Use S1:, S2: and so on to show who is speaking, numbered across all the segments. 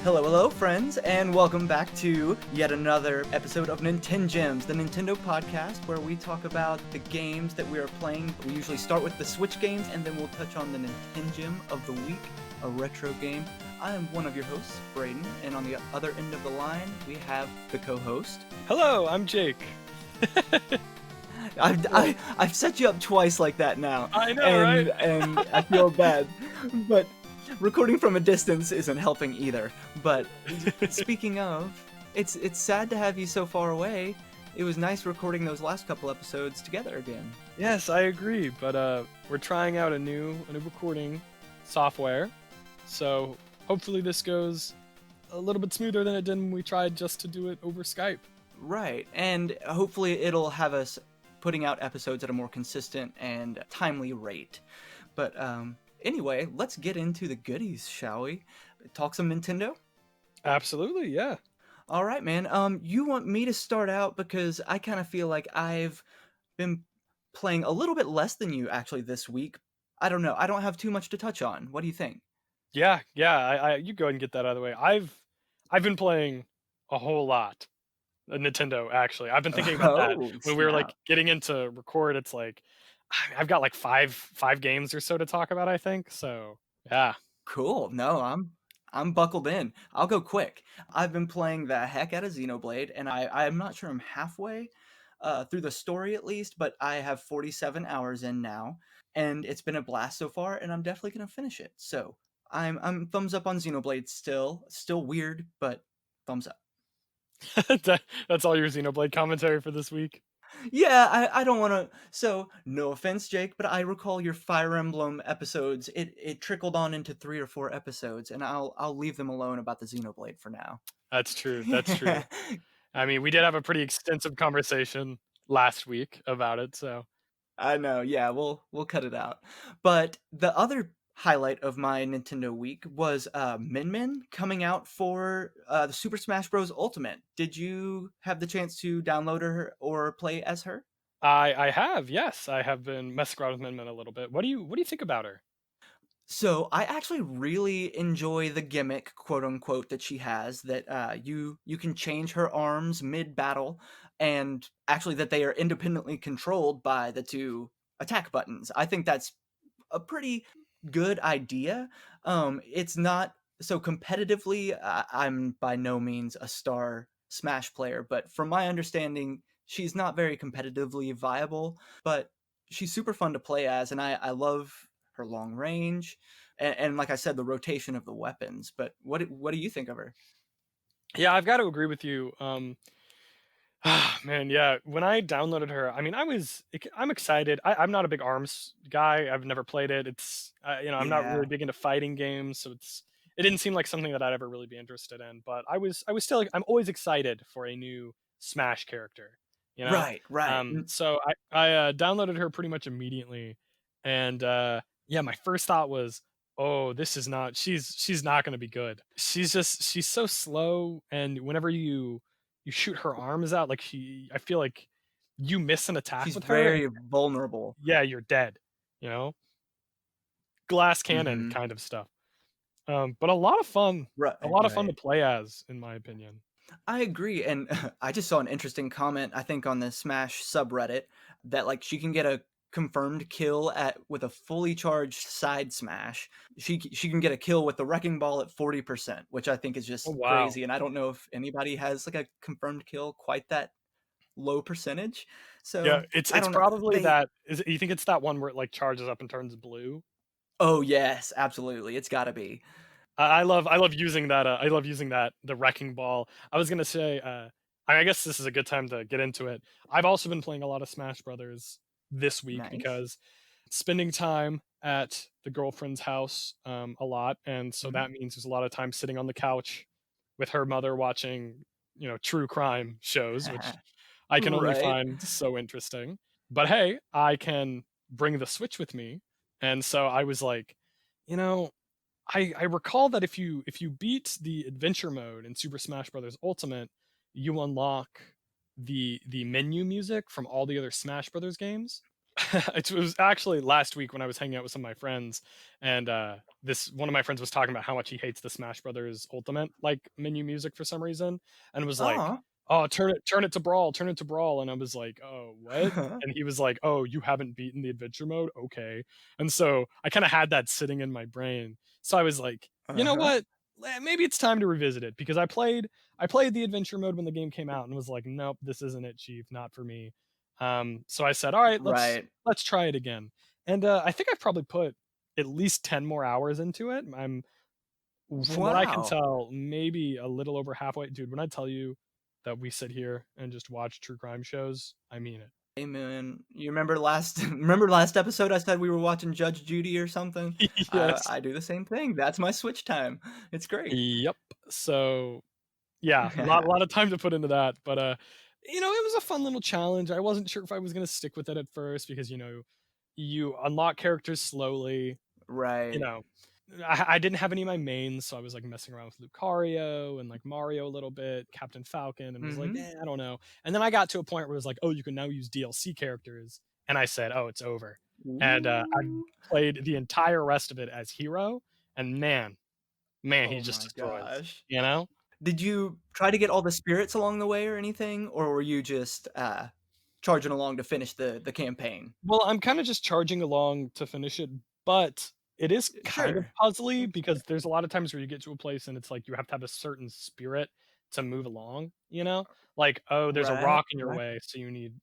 S1: Hello, friends, and welcome back to yet another episode of NintenGems, the Nintendo podcast where we talk about the games that we are playing. We usually start with the Switch games, and then we'll touch on the NintenGem of the week, a retro game. I am one of your hosts, Braydon, and on the other end of the line, we have the co-host.
S2: Hello, I'm Jake.
S1: I've set you up twice like that now.
S2: I know, right?
S1: And I feel bad, but recording from a distance isn't helping either. But speaking of, it's sad to have you so far away. It was nice recording those last couple episodes together again.
S2: Yes, I agree, but we're trying out a new recording software, so hopefully this goes a little bit smoother than it did when we tried just to do it over Skype.
S1: Right, and hopefully it'll have us putting out episodes at a more consistent and timely rate. But anyway, let's get into the goodies, shall we? Talk some Nintendo?
S2: Absolutely, yeah.
S1: All right, man. You want me to start out because I kind of feel like I've been playing a little bit less than you actually this week. I don't know. I don't have too much to touch on. What do you think?
S2: Yeah. You go ahead and get that out of the way. I've been playing a whole lot. Nintendo, actually. I've been thinking about that when we were like getting into record. It's like I've got like five games or so to talk about, I think. So yeah.
S1: Cool. No, I'm buckled in. I'll go quick. I've been playing the heck out of Xenoblade, and I'm not sure I'm halfway through the story at least, but I have 47 hours in now, and it's been a blast so far, and I'm definitely gonna finish it. So I'm thumbs up on Xenoblade still. Still weird, but thumbs up.
S2: That's all your Xenoblade commentary for this week?
S1: Yeah, I don't want to. So, no offense, Jake, but I recall your Fire Emblem episodes. It trickled on into 3 or 4 episodes, and I'll leave them alone about the Xenoblade for now.
S2: That's true. That's true. I mean, we did have a pretty extensive conversation last week about it, so.
S1: I know, yeah, we'll cut it out. But the other highlight of my Nintendo week was Min Min coming out for the Super Smash Bros. Ultimate. Did you have the chance to download her or play as her?
S2: I have, yes. I have been messing around with Min Min a little bit. What do you think about her?
S1: So I actually really enjoy the gimmick, quote unquote, that she has. That you can change her arms mid battle, and actually that they are independently controlled by the two attack buttons. I think that's a pretty good idea. It's not so competitively. I'm by no means a star Smash player, but from my understanding, she's not very competitively viable. But she's super fun to play as, and I love her long range, and like I said, the rotation of the weapons. But what do you think of her?
S2: Yeah, I've got to agree with you. Man, yeah. When I downloaded her, I mean, I'm excited. I'm not a big ARMS guy. I've never played it. It's I'm not
S1: Yeah.
S2: really big into fighting games, so it didn't seem like something that I'd ever really be interested in. But I was still I'm always excited for a new Smash character.
S1: Right.
S2: So I downloaded her pretty much immediately, and yeah, my first thought was, oh, this is not. She's not going to be good. She's so slow, and whenever you shoot her arms out, like I feel like you miss an attack
S1: She's
S2: with her, and
S1: very vulnerable.
S2: yeah, you're dead. You know, glass cannon
S1: Mm-hmm.
S2: kind of stuff. But a lot of fun.
S1: Right.
S2: A lot of fun to
S1: Right.
S2: play as, in my opinion.
S1: I agree, and I just saw an interesting comment, I think, on the Smash subreddit that like she can get a confirmed kill at with a fully charged side smash. She can get a kill with the wrecking ball at 40%, which I think is
S2: Oh
S1: just
S2: wow.
S1: crazy, and I don't know if anybody has like a confirmed kill quite that low percentage.
S2: Yeah,
S1: So, I
S2: it's
S1: don't know.
S2: probably
S1: They
S2: that. You think it's that one where it like charges up and turns blue?
S1: Oh, yes, absolutely. It's got to be.
S2: I love using that. I love using that the wrecking ball. I was gonna say. I guess this is a good time to get into it. I've also been playing a lot of Smash Brothers this week
S1: Nice.
S2: because spending time at the girlfriend's house a lot, and so
S1: Mhm.
S2: that means there's a lot of time sitting on the couch with her mother watching, true crime shows, which I can only
S1: Right.
S2: find so interesting. But hey, I can bring the Switch with me, and so I was like, you know, I recall that if you beat the adventure mode in Super Smash Bros. Ultimate, you unlock the menu music from all the other Smash Brothers games. It was actually last week when I was hanging out with some of my friends, and this one of my friends was talking about how much he hates the Smash Brothers Ultimate like menu music for some reason, and was like,
S1: Oh.
S2: "Oh, turn it to brawl, turn it to brawl," and I was like, "Oh, what?" And he was like, "Oh, you haven't beaten the adventure mode? Okay." And so I kind of had that sitting in my brain, so I was like, you know
S1: Uh-huh.
S2: what? Maybe it's time to revisit it because I played the adventure mode when the game came out and was like, nope, this isn't it, Chief, not for me. So I said, all right,
S1: Right.
S2: let's try it again. And I think I've probably put at least 10 more hours into it. I'm from what I can
S1: Wow.
S2: tell, maybe a little over halfway. Dude, when I tell you that we sit here and just watch true crime shows, I mean
S1: Hey, man, you remember last remember last episode I said we were watching Judge Judy or something?
S2: it. Yes.
S1: I do the same thing. That's my switch time. It's great.
S2: Yep. So yeah, lot of time to put into that, but, it was a fun little challenge. I wasn't sure if I was gonna stick with it at first because, you unlock characters slowly, you
S1: Right.
S2: know, I didn't have any of my mains, so I was, like, messing around with Lucario and, like, Mario a little bit, Captain Falcon, and was like,
S1: Mhm.
S2: I don't know." And then I got to a point where it was like, "Oh, you can now use DLC characters," and I said, "Oh, it's over." And, I
S1: Ooh.
S2: played the entire rest of it as Hero, and man, he
S1: Oh
S2: just
S1: my
S2: destroys,
S1: gosh.
S2: you know?
S1: Did you try to get all the spirits along the way or anything, or were you just, charging along to finish the campaign?
S2: Well, I'm kinda just charging along to finish it, but it is kind of
S1: Sure.
S2: puzzly because there's a lot of times where you get to a place and it's like you have to have a certain spirit to move along, you know? Like, "Oh, there's a
S1: Right,
S2: rock in your
S1: right.
S2: way, so you need,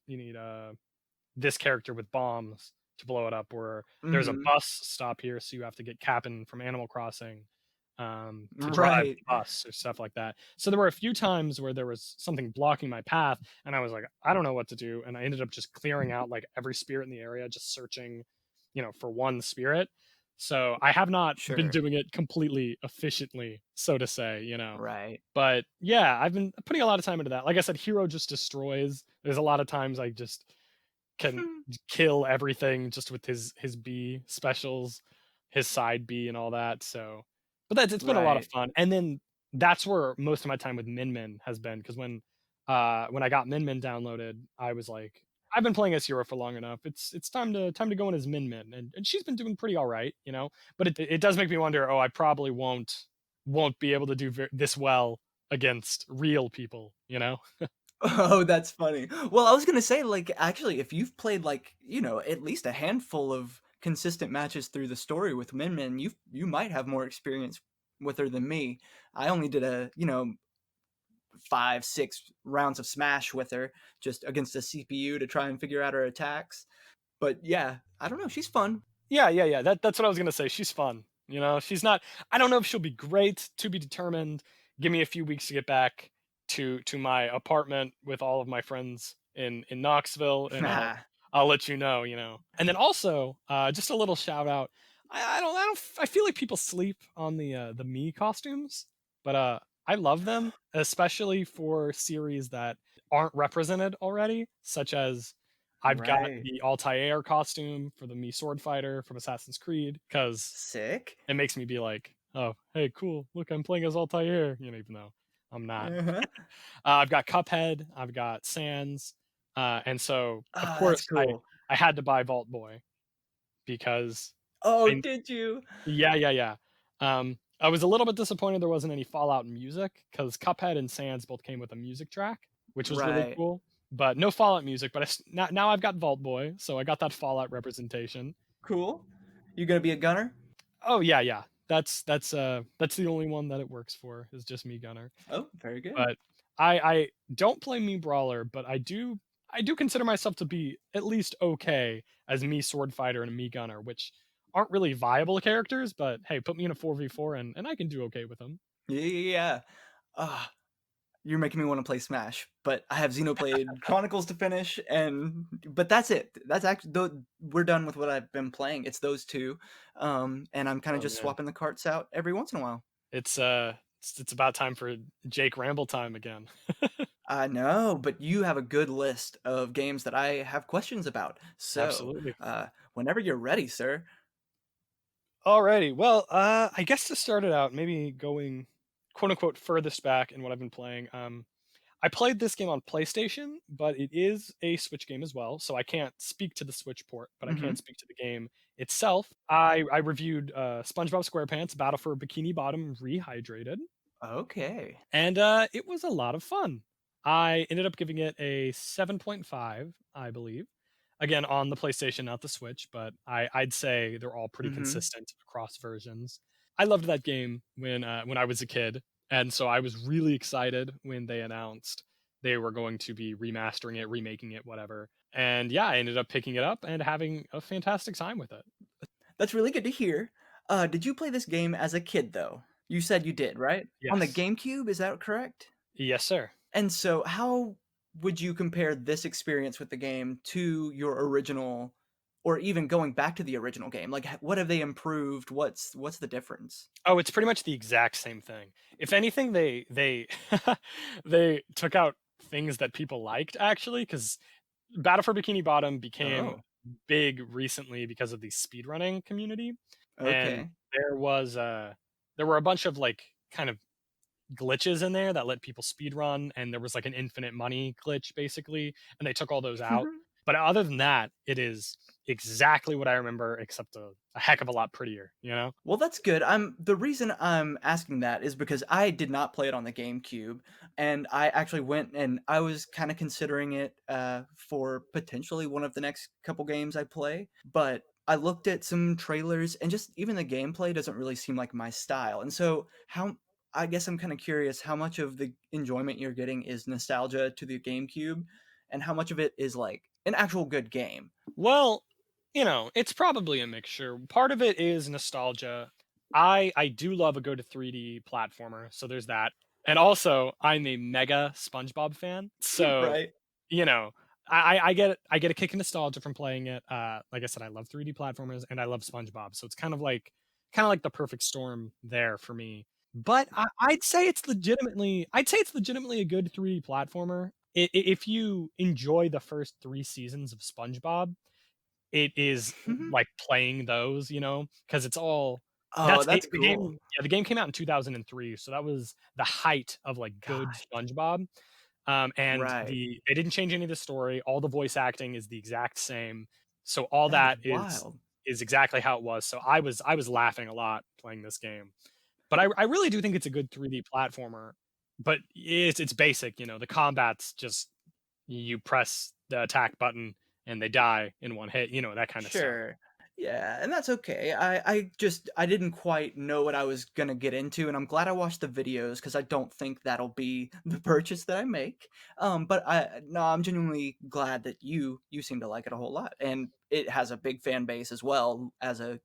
S2: this character with bombs to blow it up," or "There's a
S1: Mhm.
S2: bus stop here, so you have to get Cap'n from Animal Crossing, to drive
S1: Right.
S2: the bus," or stuff like that. So there were a few times where there was something blocking my path, and I was like, "I don't know what to do," and I ended up just clearing out, like, every spirit in the area, just searching, for one spirit. So I have not been
S1: Sure.
S2: doing it completely efficiently, so to say,
S1: Right.
S2: but yeah, I've been putting a lot of time into that. Like I said, Hero just destroys. There's a lot of times I just can kill everything just with his B specials, his side B and all that, so but that's it's been a lot of
S1: Right.
S2: fun, and then that's where most of my time with Min Min has been because when I got Min Min downloaded, I was like, "I've been playing as Hero for long enough. It's time to go in as Min Min," and she's been doing pretty alright, but it does make me wonder, "Oh, I probably won't be able to do this well against real people," you know?
S1: Oh, that's funny. Well, I was gonna say, like, actually, if you've played, like, at least a handful of consistent matches through the story with Min Min, you might have more experience with her than me. I only did 5, 6 rounds of Smash with her just against a CPU to try and figure out her attacks. But yeah, I don't know, she's fun.
S2: Yeah, yeah, yeah. That's what I was gonna say. She's fun. She's not. I don't know if she'll be great. To be determined. Give me a few weeks to get back to my apartment with all of my friends in Knoxville, and I'll let you know. And then also, just a little shout out. I feel like people sleep on the me costumes, but I love them, especially for series that aren't represented already, such as I've got
S1: Right.
S2: the Altair costume for the Mii sword fighter from Assassin's Creed because
S1: Sick.
S2: it makes me be like, "Oh, hey, cool! Look, I'm playing as Altair," even though I'm not.
S1: Uh-huh.
S2: I've got Cuphead, I've got Sans, and so of
S1: Ah, that's
S2: course
S1: cool.
S2: I had to buy Vault Boy because
S1: Oh,
S2: I
S1: did you?
S2: yeah, yeah, yeah. I was a little bit disappointed there wasn't any Fallout music because Cuphead and Sans both came with a music track, which was really
S1: Right.
S2: cool. But no Fallout music. But now I've got Vault Boy, so I got that Fallout representation.
S1: Cool. You gonna be a gunner?
S2: Oh yeah, yeah. That's the only one that it works for is just me Gunner.
S1: Oh, very good.
S2: But I don't play me Brawler, but I do consider myself to be at least okay as me Sword Fighter and me Gunner, which aren't really viable characters, but hey, put me in a 4v4 and I can do okay with them.
S1: Yeah, yeah, yeah. Ah, you're making me wanna play Smash, but I have Xenoblade Chronicles to finish, but that's it. That's actually we're done with what I've been playing. It's those 2, and I'm kinda
S2: Oh
S1: just
S2: man.
S1: swapping the carts out every once in a while.
S2: It's about time for Jake Ramble time again.
S1: I know, but you have a good list of games that I have questions about. So,
S2: Absolutely.
S1: whenever you're ready, sir.
S2: Alrighty. Well, I guess to start it out, maybe going quote unquote furthest back in what I've been playing. I played this game on PlayStation, but it is a Switch game as well, so I can't speak to the Switch port, but I can
S1: Mhm.
S2: speak to the game itself. I reviewed SpongeBob SquarePants Battle for Bikini Bottom Rehydrated,
S1: Okay.
S2: and it was a lot of fun. I ended up giving it a 7.5, I believe. Again, on the PlayStation, not the Switch, but I'd say they're all pretty
S1: Mhm.
S2: consistent across versions. I loved that game when I was a kid, and so I was really excited when they announced they were going to be remastering it, remaking it, whatever. And yeah, I ended up picking it up and having a fantastic time with it.
S1: That's really good to hear. Did you play this game as a kid, though? You said you did, right? On the
S2: Yes.
S1: GameCube, is that correct?
S2: Yes, sir.
S1: And so how would you compare this experience with the game to your original or even going back to the original game? Like, what have they improved? What's the difference?
S2: Oh, it's pretty much the exact same thing. If anything, they they took out things that people liked actually, because Battle for Bikini Bottom became
S1: Oh,
S2: big recently because of the speedrunning community, and
S1: okay.
S2: there was there were a bunch of like kind of glitches in there that let people speedrun, and there was like an infinite money glitch basically, and they took all those out. But other than that, it is exactly what I remember, except a heck of a lot prettier, you know?
S1: Well, that's good. The reason I'm asking that is because I did not play it on the GameCube, and I actually went and I was kind of considering it for potentially one of the next couple games I play. But I looked at some trailers, and just even the gameplay doesn't really seem like my style. And so, how I guess I'm kind of curious how much of the enjoyment you're getting is nostalgia to the GameCube, and how much of it is like an actual good game.
S2: Well, you know, it's probably a mixture. Part of it is nostalgia. I do love a good 3D platformer, so there's that. And also, I'm a mega SpongeBob fan. So,
S1: Right?
S2: you know, I get a kick of nostalgia from playing it. Like I said, I love 3D platformers and I love SpongeBob. So it's kind of like the perfect storm there for me. But I'd say it's legitimately a good 3D platformer. If you enjoy the first 3 seasons of SpongeBob, it is like playing those, you know, because it's all
S1: Oh,
S2: that's
S1: that's
S2: the
S1: cool.
S2: game. Yeah, the game came out in 2003, so that was the height of like good
S1: Gosh.
S2: SpongeBob. And
S1: Right.
S2: they didn't change any of the story. All the voice acting is the exact same. So all
S1: That is
S2: that
S1: wild.
S2: is exactly how it was. So I was laughing a lot playing this game. But I really do think it's a good 3D platformer. But it's basic, you know. The combat's just you press the attack button and they die in one hit, you know, that kind of stuff.
S1: Sure. Yeah, and that's okay. I didn't quite know what I was gonna get into, and I'm glad I watched the videos because I don't think that'll be the purchase that I make. But I'm genuinely glad that you seem to like it a whole lot, and it has a big fan base as well as a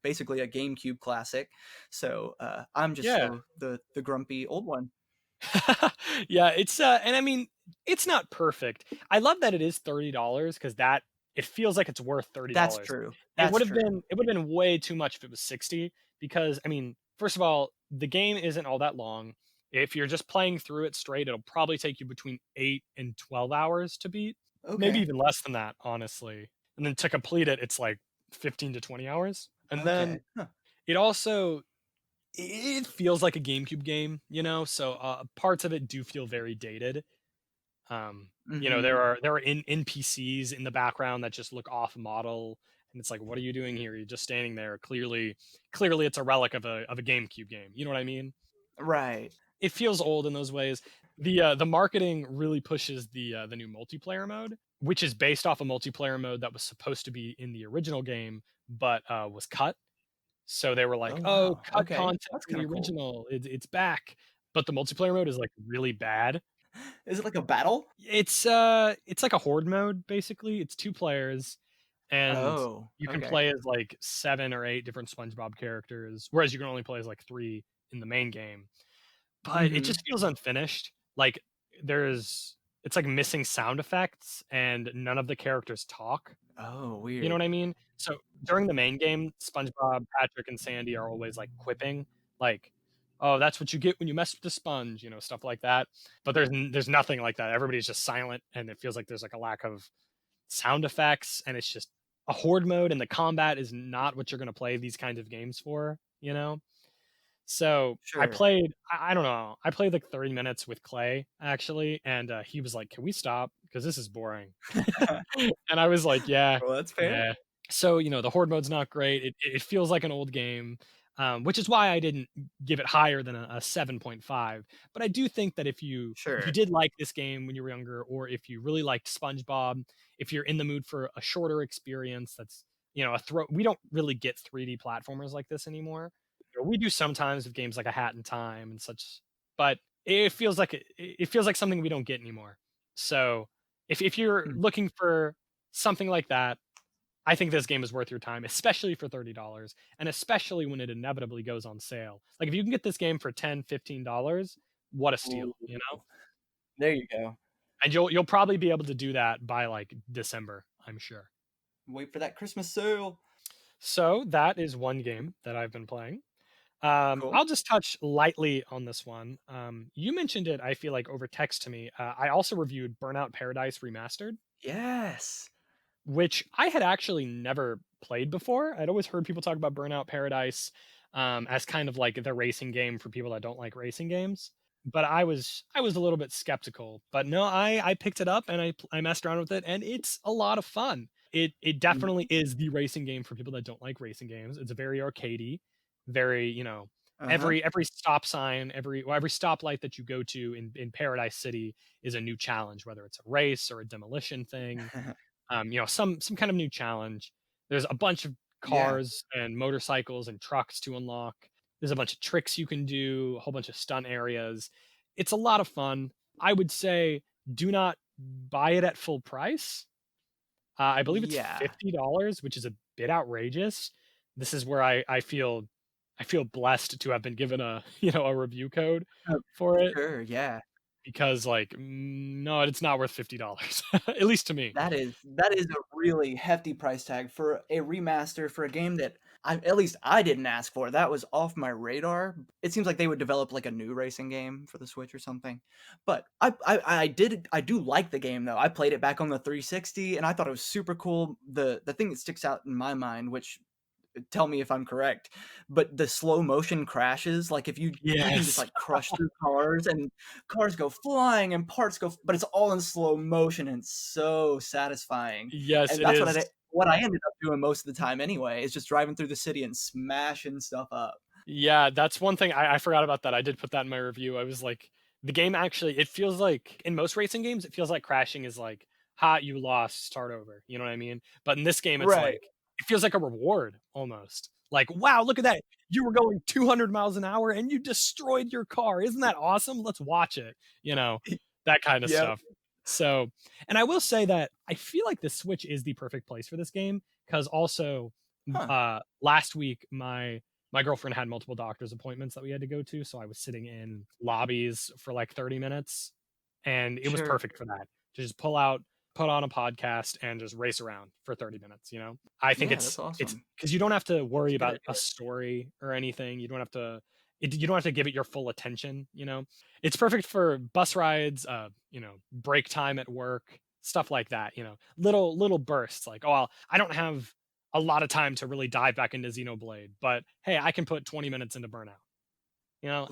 S1: basically a GameCube classic. So I'm just
S2: Yeah.
S1: so the grumpy old one.
S2: Yeah, it's and I mean, it's not perfect. I love that it is $30 because that it feels like it's worth
S1: That's
S2: $30.
S1: true. That's true.
S2: It would have been way too much if it was 60 because I mean, first of all, the game isn't all that long. If you're just playing through it straight, it'll probably take you between 8 and 12 hours to beat. Maybe
S1: Okay.
S2: even less than that, honestly. And then to complete it, it's like 15 to 20 hours. And then
S1: Okay. Huh.
S2: it also it feels like a GameCube game, you know, so parts of it do feel very dated. You know,
S1: Mm-hmm.
S2: there are NPCs in the background that just look off model, and it's like, what are you doing here? You're just standing there. Clearly, it's a relic of a GameCube game. You know what I mean?
S1: Right.
S2: It feels old in those ways. The marketing really pushes the new multiplayer mode, which is based off a multiplayer mode that was supposed to be in the original game, but was cut. So they were
S1: Oh
S2: like, "Oh,
S1: wow.
S2: cut
S1: Okay.
S2: content
S1: That's
S2: from
S1: kind
S2: the
S1: of cool.
S2: original. It's back." But the multiplayer mode is like really bad.
S1: Is it like a battle?
S2: It's like a horde mode basically. It's 2 players and
S1: Oh,
S2: you can
S1: okay.
S2: play as like 7 or 8 different SpongeBob characters, whereas you can only play as like 3 in the main game. But it
S1: Mhm.
S2: just feels unfinished. Like there's it's like missing sound effects and none of the characters talk.
S1: Oh,
S2: You know
S1: weird.
S2: what I mean? So during the main game, SpongeBob, Patrick, and Sandy are always like quipping, like, "Oh, that's what you get when you mess with the sponge," you know, stuff like that. But there's nothing like that. Everybody's just silent, and it feels like there's like a lack of sound effects, and it's just a horde mode, and the combat is not what you're gonna play these kinds of games for, you know? So I
S1: Sure.
S2: played, I don't know, I played like 30 minutes with Clay actually, and he was like, "Can we stop? Because this is boring." And I was like, "Yeah,
S1: Well, that's fair.
S2: yeah." So, the horde mode's not great. It feels like an old game, which is why I didn't give it higher than a 7.5. But I do think that if you
S1: Sure.
S2: did like this game when you were younger, or if you really liked SpongeBob, if you're in the mood for a shorter experience that's, a throw we don't really get 3D platformers like this anymore. We do sometimes with games like A Hat in Time and such, but it feels like something we don't get anymore. So, if you're
S1: Hmm.
S2: looking for something like that, I think this game is worth your time, especially for $30, and especially when it inevitably goes on sale. Like, if you can get this game for $10, $15, what a
S1: Ooh,
S2: steal, you know?
S1: there you go.
S2: And you'll probably be able to do that by, like, December, I'm sure.
S1: Wait for that Christmas sale.
S2: So, that is one game that I've been playing.
S1: Cool.
S2: I'll just touch lightly on this one. You mentioned it, I feel like, over text to me. I also reviewed Burnout Paradise Remastered,
S1: Yes.
S2: which I had actually never played before. I'd always heard people talk about Burnout Paradise as kind of like the racing game for people that don't like racing games. But I was a little bit skeptical. But no, I picked it up and I messed around with it, and it's a lot of fun. It definitely
S1: Mhm.
S2: is the racing game for people that don't like racing games. It's very arcadey, very,
S1: Uh-huh.
S2: every stop sign, every stoplight that you go to in Paradise City is a new challenge, whether it's a race or a demolition thing, some kind of new challenge. There's a bunch of
S1: Yeah.
S2: cars and motorcycles and trucks to unlock. There's a bunch of tricks you can do, a whole bunch of stunt areas. It's a lot of fun. I would say do not buy it at full price. I believe it's
S1: Yeah.
S2: $50, which is a bit outrageous. This is where I feel blessed to have been given a a review code for it,
S1: Sure, yeah.
S2: because like no, it's not worth $50 at least to me.
S1: That is a really hefty price tag for a remaster for a game that at least I didn't ask for. That was off my radar. It seems like they would develop like a new racing game for the Switch or something. But I do like the game though. I played it back on the 360 and I thought it was super cool. The thing that sticks out in my mind, which tell me if I'm correct, but the slow motion crashes, like if you can just
S2: Yes.
S1: like crush through cars and cars go flying and parts go, but it's all in slow motion and it's so satisfying.
S2: Yes,
S1: And
S2: it
S1: that's
S2: is.
S1: what I ended up doing most of the time anyway, is just driving through the city and smashing stuff up.
S2: Yeah, that's one thing I forgot about that. I did put that in my review. I was like, the game actually, it feels like in most racing games, it feels like crashing is like, ha, you lost, start over. You know what I mean? But in this game, it's
S1: Right.
S2: like, it feels like a reward almost. Like, wow, look at that. You were going 200 miles an hour and you destroyed your car. Isn't that awesome? Let's watch it. You know, that kind of
S1: Yep.
S2: stuff. So, and I will say that I feel like the Switch is the perfect place for this game, because also
S1: Huh.
S2: last week my girlfriend had multiple doctor's appointments that we had to go to, so I was sitting in lobbies for like 30 minutes, and it was
S1: Sure.
S2: perfect for that. To just pull out, put on a podcast, and just race around for 30 minutes. I think
S1: Yeah,
S2: it's
S1: that's
S2: it's
S1: awesome.
S2: because you don't have to
S1: That's
S2: worry
S1: a good
S2: about a
S1: idea.
S2: story or anything. You don't have to give it your full attention. It's perfect for bus rides, break time at work, stuff like that. Little bursts like, oh, I don't have a lot of time to really dive back into Xenoblade, but hey, I can put 20 minutes into Burnout.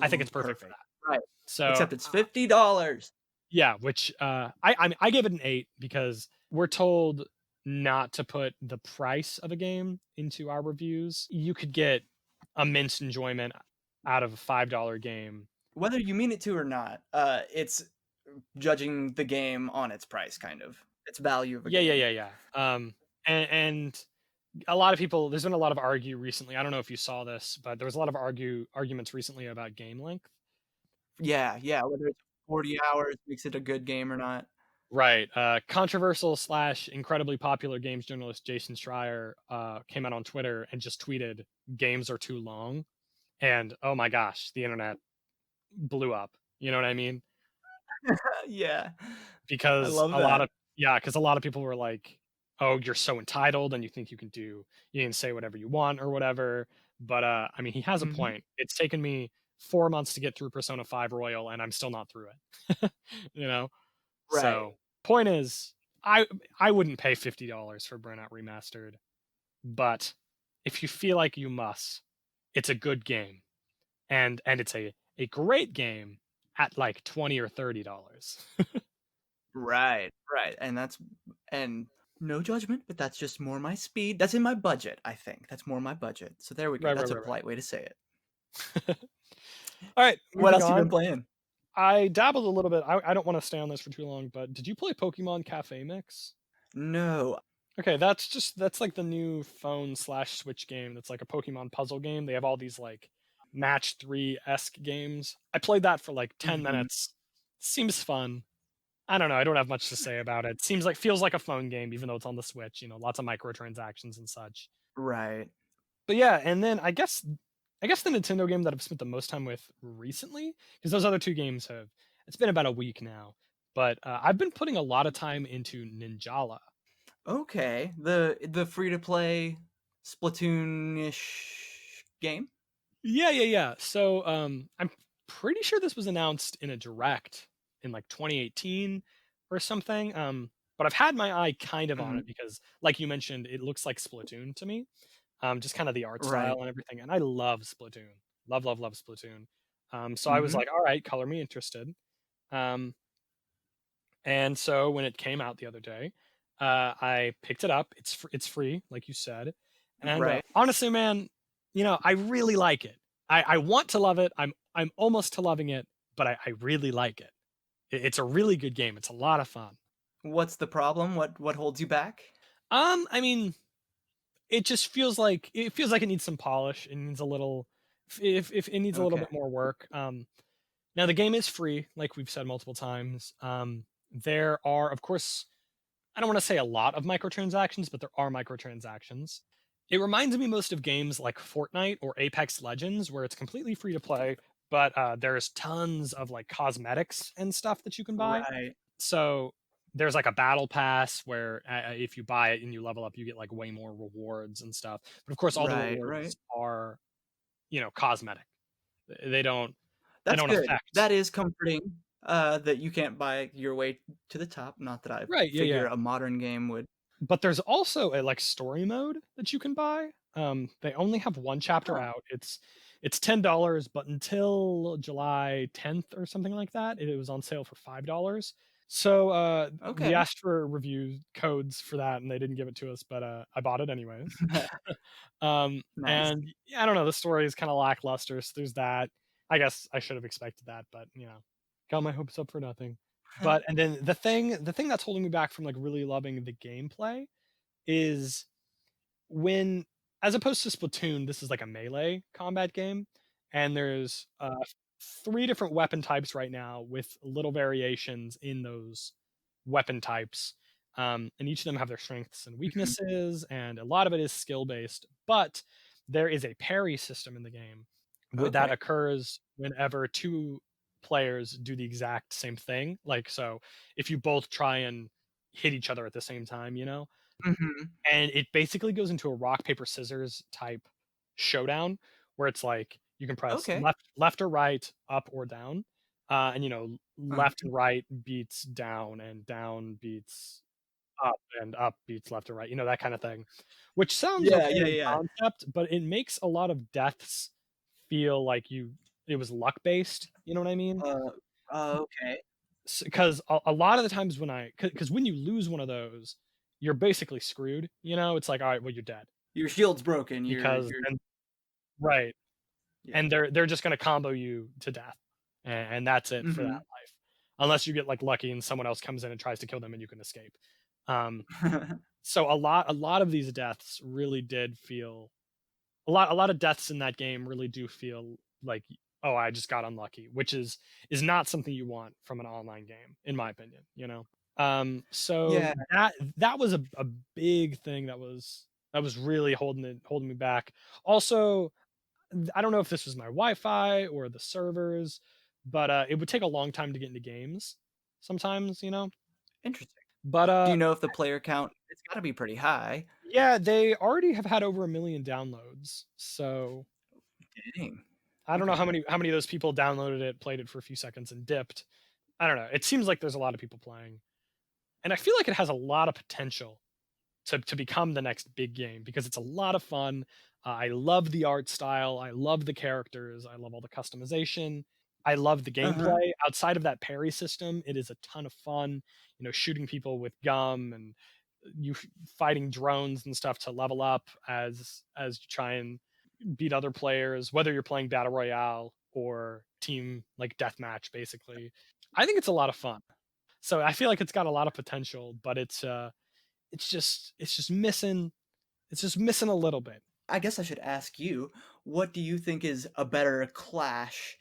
S2: I think
S1: Ooh,
S2: it's perfect for
S1: perfect.
S2: that.
S1: Right.
S2: So,
S1: Except it's $50.
S2: yeah, which I gave it an 8 because we're told not to put the price of a game into our reviews. You could get immense enjoyment out of a $5 game.
S1: Whether you mean it to or not, it's judging the game on its price, kind of. Its value of a
S2: Yeah, yeah,
S1: game.
S2: yeah, yeah. And a lot of people, there's been a lot of argue recently. I don't know if you saw this, but there was a lot of arguments recently about game length.
S1: Yeah, yeah, whether it's 40 hours makes it a good game or not.
S2: Right. Controversial slash incredibly popular games journalist Jason Schreier came out on Twitter and just tweeted, "Games are too long," and oh my gosh, the internet blew up. You know what I mean?
S1: Yeah. I
S2: Because
S1: love that.
S2: because a lot of people were like, "Oh, you're so entitled, and you can say whatever you want or whatever." But I mean, he has a
S1: Mhm.
S2: point. It's taken me 4 months to get through Persona 5 Royal, and I'm still not through it. you know.
S1: Right.
S2: So, point is, I I wouldn't pay $50 for Burnout Remastered, but if you feel like you must, it's a good game. and it's a great game at like 20 or $30.
S1: Right, right, and no judgment, but that's just more my speed. That's in my budget, I think. That's more my budget. So there we go.
S2: Right, right,
S1: That's a
S2: right,
S1: polite way to say it.
S2: right. All right,
S1: What
S2: moving
S1: else you been
S2: on.
S1: playing?
S2: I dabbled a little bit. I don't want to stay on this for too long, but did you play Pokemon Cafe Mix?
S1: No.
S2: Okay, that's like the new phone slash Switch game. That's like a Pokemon puzzle game. They have all these like match three esque games. I played that for like 10
S1: Mhm.
S2: minutes. Seems fun. I don't know. I don't have much to say about it. Seems like feels like a phone game, even though it's on the Switch. Lots of microtransactions and such.
S1: Right.
S2: But yeah, and then I guess the Nintendo game that I've spent the most time with recently, because those other two games have it's been about a week now. But I've been putting a lot of time into Ninjala.
S1: Okay. The free to play Splatoon-ish game?
S2: Yeah, yeah, yeah. So I'm pretty sure this was announced in a direct in like 2018 or something. But I've had my eye kind of on it
S1: Mhm.
S2: because, like you mentioned, it looks like Splatoon to me. Just kind of the art style
S1: Right.
S2: and everything. And I love Splatoon. Love, love, love Splatoon. So I was
S1: Mhm.
S2: like, all right, color me interested. Um, and so when it came out the other day, I picked it up. It's free, like you said. And
S1: Right.
S2: honestly, man, I really like it. I want to love it. I'm almost to loving it, but I really like it. It's a really good game. It's a lot of fun.
S1: What's the problem? What holds you back?
S2: I mean, it feels like it needs some polish. It needs a little, if it needs a little
S1: Okay.
S2: bit more work. Now the game is free, like we've said multiple times. There are, of course, I don't want to say a lot of microtransactions, but there are microtransactions. It reminds me most of games like Fortnite or Apex Legends, where it's completely free to play, but there's tons of like cosmetics and stuff that you can buy.
S1: Right.
S2: So there's like a battle pass where if you buy it and you level up, you get like way more rewards and stuff. But of course, all the
S1: Right, right.
S2: rewards are cosmetic. They don't they
S1: That's
S2: don't
S1: good.
S2: affect.
S1: That is comforting, that you can't buy your way to the top, not that I
S2: Right? Yeah,
S1: figure
S2: yeah.
S1: a modern game would.
S2: But there's also a, like, story mode that you can buy. They only have 1 chapter
S1: Huh,
S2: out. It's $10, but until July 10th or something like that, it was on sale for $5. So, we
S1: okay.
S2: asked for review codes for that, and they didn't give it to us, but, I bought it anyways.
S1: Nice.
S2: And yeah, I don't know, the story is kinda lackluster, so there's that. I guess I should have expected that, but, got my hopes up for nothing. But and then the thing that's holding me back from, like, really loving the gameplay is when as opposed to Splatoon, this is like a melee combat game, and there's, 3 different weapon types right now with little variations in those weapon types, and each of them have their strengths and
S1: Mhm.
S2: weaknesses, and a lot of it is skill based, but there is a parry system in the game that
S1: Okay.
S2: occurs whenever 2 players do the exact same thing, like, so if you both try and hit each other at the same time,
S1: Mhm.
S2: and it basically goes into a rock paper scissors type showdown where it's like you can press
S1: Okay.
S2: left or right, up or down, and left
S1: Uh-huh.
S2: and right beats down, and down beats up, and up beats left or right, that kind of thing. Which sounds
S1: Yeah,
S2: okay
S1: yeah,
S2: in
S1: yeah.
S2: concept, but it makes a lot of deaths feel like it was luck based. You know what I mean?
S1: Uh, okay.
S2: Because a lot of the times because when you lose one of those, you're basically screwed. It's like, all right, well, you're dead
S1: Your shield's broken,
S2: because
S1: you're
S2: and right,
S1: yeah.
S2: and they're just gonna combo you to death, and that's it for that
S1: Mhm.
S2: life, unless you get like lucky and someone else comes in and tries to kill them and you can escape. Um, so a lot of these deaths really did feel a lot of deaths in that game really do feel like, oh, I just got unlucky, which is not something you want from an online game, in my opinion. So
S1: Yeah.
S2: that was a big thing that was really holding me back. Also, I don't know if this was my Wi-Fi or the servers, but it would take a long time to get into games sometimes.
S1: Interesting.
S2: But
S1: Do you know if the player count it's gotta be pretty high.
S2: yeah, they already have had over 1 million downloads. So
S1: Dang.
S2: I don't know how
S1: Okay.
S2: many of those people downloaded it, played it for a few seconds, and dipped. I don't know. It seems like there's a lot of people playing, and I feel like it has a lot of potential. to become the next big game because it's a lot of fun. I love the art style. I love the characters. I love all the customization. I love the
S1: Uh-huh.
S2: gameplay. Outside of that parry system, it is a ton of fun. You know, shooting people with gum and fighting drones and stuff to level up as you try and beat other players, whether you're playing battle royale or team like deathmatch. Basically, I think it's a lot of fun. So I feel like it's got a lot of potential, but it's just missing a little bit.
S1: I guess I should ask you, what do you think is a better clash,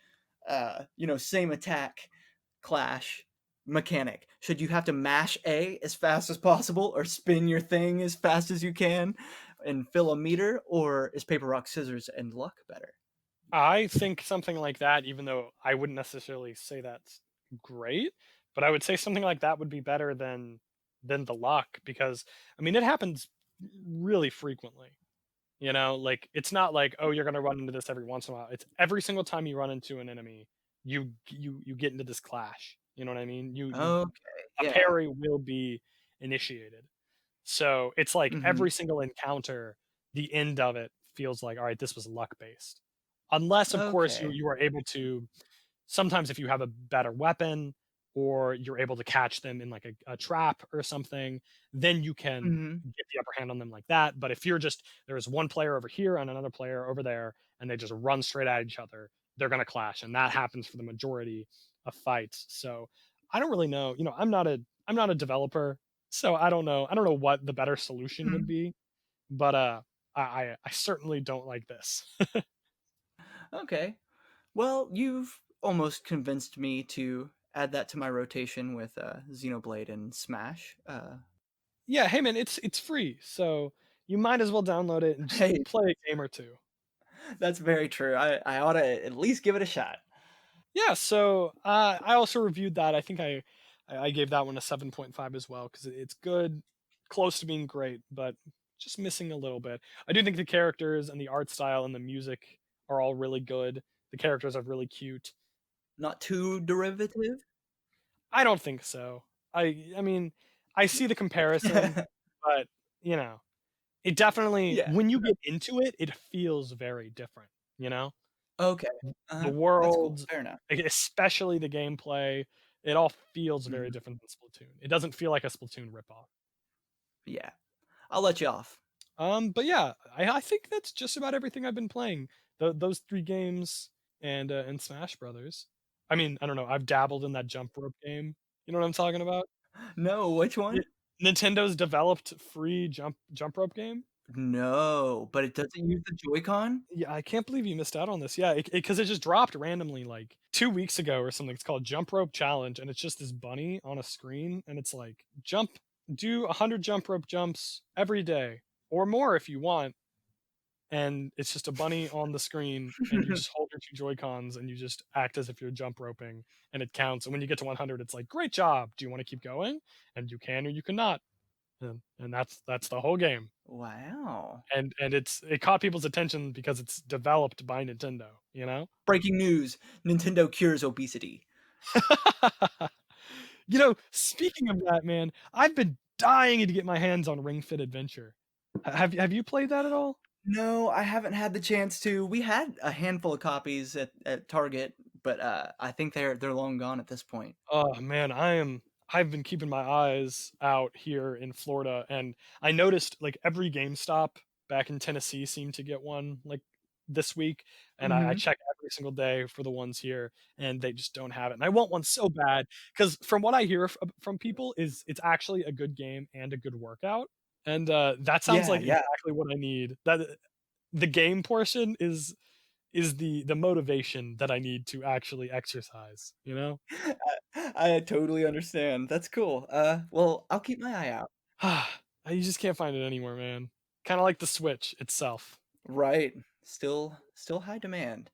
S1: same attack clash mechanic? Should you have to mash A as fast as possible or spin your thing as fast as you can and fill a meter, or is paper, rock, scissors, and luck better?
S2: I think something like that, even though I wouldn't necessarily say that's great, but I would say something like that would be better than the luck because I mean it happens really frequently. You know, like it's not like, oh, you're gonna run into this every once in a while. It's every single time you run into an enemy, you get into this clash. You know what I mean? You
S1: Okay,
S2: a
S1: yeah.
S2: parry will be initiated. So it's like
S1: Mhm.
S2: every single encounter, the end of it feels like, all right, this was luck based. Unless, of course, you
S1: Okay.
S2: you are able to sometimes if you have a better weapon or you're able to catch them in like a trap or something, then you can
S1: Mhm.
S2: get the upper hand on them like that. But if you're just there's one player over here and another player over there, and they just run straight at each other, they're gonna clash, and that happens for the majority of fights. So I don't really know. You know, I'm not a developer, so I don't know what the better solution would
S1: Mhm.
S2: be. But I certainly don't like this.
S1: Okay. Well, you've almost convinced me to add that to my rotation with Xenoblade and Smash.
S2: Yeah, hey man, it's free, so you might as well download it and just
S1: Hey,
S2: play a game or two.
S1: that's very true. I ought to at least give it a shot.
S2: Yeah, so I also reviewed that. I think I gave that one a 7.5 as well because it's good, close to being great, but just missing a little bit. I do think the characters and the art style and the music are all really good. The characters are really cute.
S1: Not too derivative.
S2: I don't think so. I mean, I see the comparison, but you know, it definitely
S1: Yeah.
S2: when you get into it, it feels very different, you know?
S1: Okay.
S2: The
S1: That's cool.
S2: worlds,
S1: Fair enough.
S2: especially the gameplay, it all feels very
S1: Mhm.
S2: different than Splatoon. It doesn't feel like a Splatoon ripoff.
S1: Yeah. I'll let you off.
S2: But yeah, I think that's just about everything I've been playing. Those 3 games and Smash Brothers. I mean, I don't know, I've dabbled in that jump rope game. You know what I'm talking about?
S1: No, which
S2: Ni
S1: one?
S2: Nintendo's developed free jump rope game.
S1: No, but it doesn't use the Joy-Con?
S2: Yeah, I can't believe you missed out on this. Yeah, because it just dropped randomly like 2 weeks ago or something. It's called Jump Rope Challenge, and it's just this bunny on a screen, and it's like, do 100 jump rope jumps every day or more if you want. And it's just a bunny on the screen, and you just hold your 2 Joy-Cons, and you just act as if you're jump roping, and it counts. And when you get to 100, it's like, great job. Do you want to keep going? And you can or you cannot. And that's the whole game.
S1: Wow.
S2: And it caught people's attention because it's developed by Nintendo, you know?
S1: Breaking news, Nintendo cures obesity.
S2: You know, speaking of that, man, I've been dying to get my hands on Ring Fit Adventure. Have you played that at all?
S1: No, I haven't had the chance to. We had a handful of copies at Target, but I think they're long gone at this point.
S2: Oh, man, I've been keeping my eyes out here in Florida, and I noticed, like, every GameStop back in Tennessee seemed to get one, like, this week, and I
S1: Mhm.
S2: check every single day for the ones here, and they just don't have it, and I want one so bad because from what I hear from people is it's actually a good game and a good workout, and, that sounds
S1: Yeah,
S2: like
S1: yeah.
S2: exactly what I need. The game portion is the motivation that I need to actually exercise, you know?
S1: I totally understand. That's cool. Well, I'll keep my eye out.
S2: You just can't find it anywhere, man. Kinda like the Switch itself.
S1: Right. Still high demand.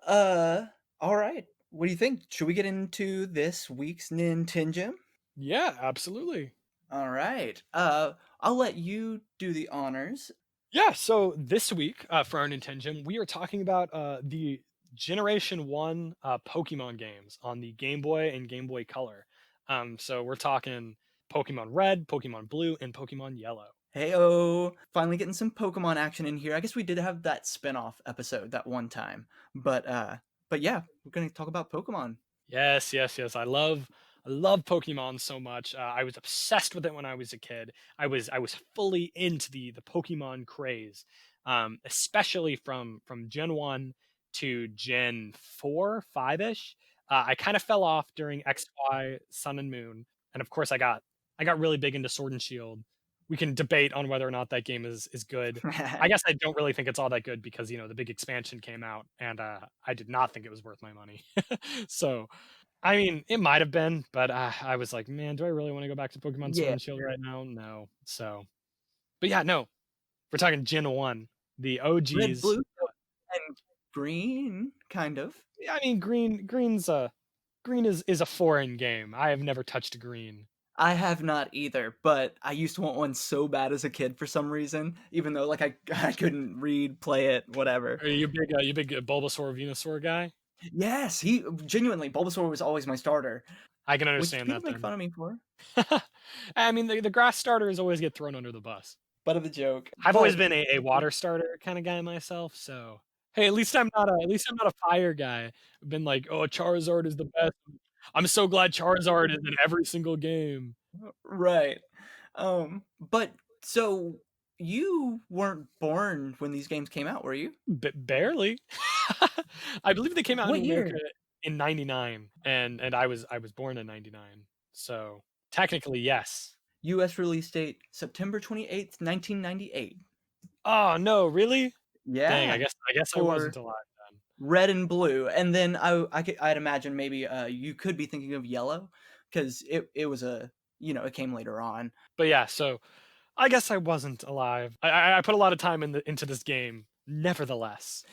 S1: Uh, all right. What do you think? Should we get into this week's NintenGem?
S2: Yeah, absolutely.
S1: All right. I'll let you do the honors.
S2: Yeah, so this week, for our Nintendo, we are talking about, the Generation 1, Pokemon games on the Game Boy and Game Boy Color. So we're talking Pokemon Red, Pokemon Blue, and Pokemon Yellow.
S1: Heyo, finally getting some Pokemon action in here. I guess we did have that spin-off episode that one time. But yeah, we're going to talk about Pokemon.
S2: Yes, yes, yes. I love Pokemon so much. I was obsessed with it when I was a kid. I was fully into the Pokemon craze, especially from Gen 1 to Gen 4, 5 ish. I kind of fell off during X, Y, Sun and Moon, and of course I got really big into Sword and Shield. We can debate on whether or not that game is good. I guess I don't really think it's all that good because the big expansion came out, and I did not think it was worth my money. So I mean, it might have been, but I was like, man, do I really want to go back to Pokemon Sword
S1: Yeah,
S2: and Shield right now? No. So, but yeah, no, we're talking Gen 1, the
S1: red,
S2: OGs.
S1: blue, and green, kind of.
S2: Yeah, I mean, green is a foreign game. I have never touched green.
S1: I have not either, but I used to want one so bad as a kid for some reason, even though like I couldn't read, play it, whatever.
S2: Are you big Bulbasaur Venusaur guy?
S1: Yes, he genuinely Bulbasaur was always my starter,
S2: I can
S1: which
S2: understand
S1: people
S2: that
S1: make
S2: then.
S1: fun of me for.
S2: I mean, the grass starters always get thrown under the bus.
S1: Butt of the joke.
S2: I've always
S1: But
S2: been a water starter kind of guy myself, so hey, at least I'm not a fire guy. I've been like, oh, Charizard is the best. I'm so glad Charizard is in every single game.
S1: right. But so you weren't born when these games came out, were you?
S2: Barely. I believe they came out
S1: What
S2: in America
S1: year?
S2: in '99, and I was born in '99, so technically yes.
S1: US release date September 28th, 1998.
S2: Oh no, really? Dang,
S1: Yeah,
S2: I guess I wasn't
S1: for
S2: alive then.
S1: red and blue. And then I'd imagine maybe you could be thinking of yellow because it was it came later on.
S2: But yeah, so I guess I wasn't alive. I put a lot of time into this game, nevertheless.